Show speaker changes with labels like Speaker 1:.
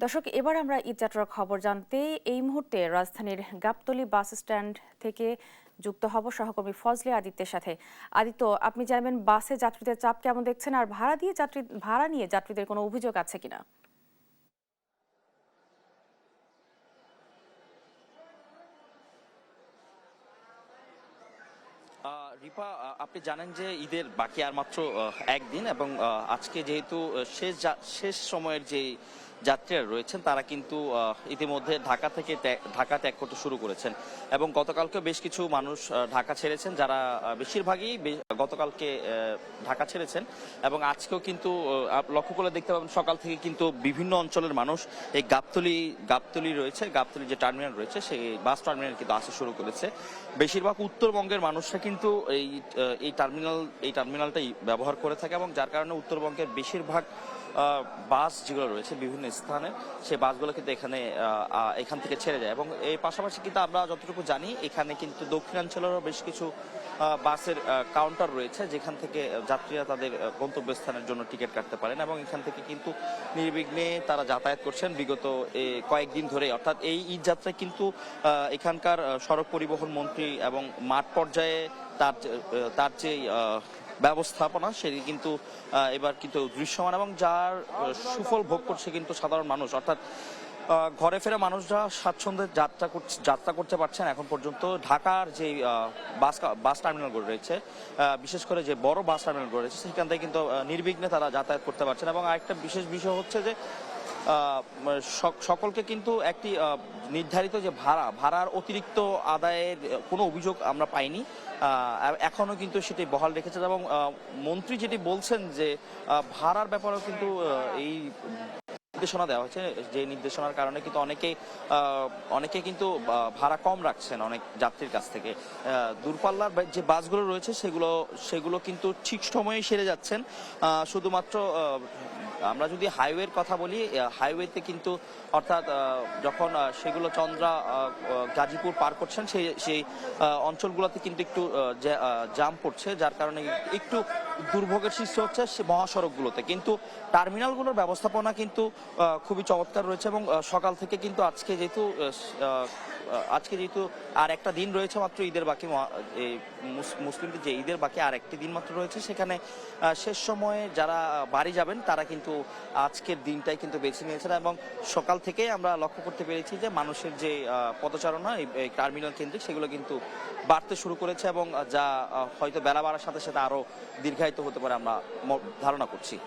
Speaker 1: দর্শক, এবার আমরা ঈদযাত্রার খবর জানতে এই মুহূর্তে রাজধানীর গাবতলী বাস স্ট্যান্ড থেকে যুক্ত হব সহকর্মী ফজলে আদিত্যের সাথে। আদিত্য, আপনি জানবেন বাসে যাত্রীদের চাপ কেমন দেখছেন, আর ভাড়া নিয়ে যাত্রীদের কোনো অভিযোগ আছে কিনা?
Speaker 2: রিপা, আপনি জানেন যে ঈদের বাকি আর মাত্র একদিন, এবং আজকে যেহেতু শেষ সময়ের যে যাত্রীরা রয়েছেন তারা কিন্তু ইতিমধ্যে ঢাকা ত্যাগ করতে শুরু করেছেন, এবং গতকালকে বেশ কিছু মানুষ ঢাকা ছেড়েছেন, যারা বেশিরভাগই গতকালকে ঢাকা ছেড়েছেন, এবং আজকেও কিন্তু লক্ষ্য করে দেখতে পাবেন সকাল থেকে কিন্তু বিভিন্ন অঞ্চলের মানুষ এই গাবতলী রয়েছে, গাবতলী যে টার্মিনাল রয়েছে সেই বাস টার্মিনাল কিন্তু আসা শুরু করেছে। বেশিরভাগ উত্তরবঙ্গের মানুষরা কিন্তু এই টার্মিনালটাই ব্যবহার করে থাকে, এবং যার কারণে উত্তরবঙ্গের বেশিরভাগ বাস যেগুলো রয়েছে বিভিন্ন স্থানে, সেই বাসগুলো কিন্তু এখান থেকে ছেড়ে যায়। এবং এই পাশাপাশি কিন্তু আমরা যতটুকু জানি এখানে কিন্তু দক্ষিণাঞ্চলেরও বেশ কিছু বাসের কাউন্টার রয়েছে, যেখান থেকে যাত্রীরা তাদের গন্তব্যস্থানের জন্য টিকিট কাটতে পারেন, এবং এখান থেকে কিন্তু নির্বিঘ্নে তারা যাতায়াত করছেন বিগত কয়েকদিন ধরে। অর্থাৎ এই ঈদ যাত্রায় কিন্তু এখানকার সড়ক পরিবহন মন্ত্রী এবং মাঠ পর্যায়ে তার যে ব্যবস্থাপনা সেটি কিন্তু এবার কিন্তু দৃশ্যমান, এবং যার সুফল ভোগ করছে কিন্তু সাধারণ মানুষ। অর্থাৎ ঘরে ফেরা মানুষরা স্বাচ্ছন্দ্যে যাত্রা করতে পারছেন এখন পর্যন্ত। ঢাকার যে বাস টার্মিনালগুলো রয়েছে, বিশেষ করে যে বড় বাস টার্মিনালগুলো রয়েছে, সেখান থেকে কিন্তু নির্বিঘ্নে তারা যাতায়াত করতে পারছেন। এবং আরেকটা বিশেষ বিষয় হচ্ছে যে সকলকে কিন্তু একটি নির্ধারিত যে ভাড়ার অতিরিক্ত আদায়ের কোনো অভিযোগ আমরা পাইনি, এখনো কিন্তু সেটি বহাল রেখেছে। এবং মন্ত্রী যেটি বলছেন যে ভাড়ার ব্যাপারেও কিন্তু এই নির্দেশনা দেওয়া হয়েছে, যে নির্দেশনার কারণে কিন্তু অনেকে কিন্তু ভাড়া কম রাখছেন অনেক যাত্রীর কাছ থেকে। দূরপাল্লার যে বাসগুলো রয়েছে সেগুলো কিন্তু ঠিক সময়ে সেরে যাচ্ছেন। শুধুমাত্র আমরা যদি হাইওয়ের কথা বলি, হাইওয়েতে কিন্তু অর্থাৎ যখন সেগুলো চন্দ্রা গাজীপুর পার করছেন সেই অঞ্চলগুলোতে কিন্তু একটু জ্যাম পড়ছে, যার কারণে একটু দুর্ভোগের সৃষ্টি হচ্ছে মহাসড়কগুলোতে। কিন্তু টার্মিনালগুলোর ব্যবস্থাপনা কিন্তু খুবই চমৎকার রয়েছে, এবং সকাল থেকে কিন্তু আজকে যেহেতু আর একটা দিন রয়েছে মাত্র ঈদের বাকি, মুসলিমদের যে ঈদের বাকি আর একটি দিন মাত্র রয়েছে, সেখানে শেষ সময়ে যারা বাড়ি যাবেন তারা কিন্তু আজকের দিনটাই কিন্তু বেছে নিয়েছেন। এবং সকাল থেকে আমরা লক্ষ্য করতে পেরেছি যে মানুষের যে পদচারণা এই টার্মিনাল কেন্দ্রিক সেগুলো কিন্তু বাড়তে শুরু করেছে, এবং যা হয়তো বেলা বাড়ার সাথে সাথে আরো দীর্ঘায়িত হতে পারে আমরা ধারণা করছি।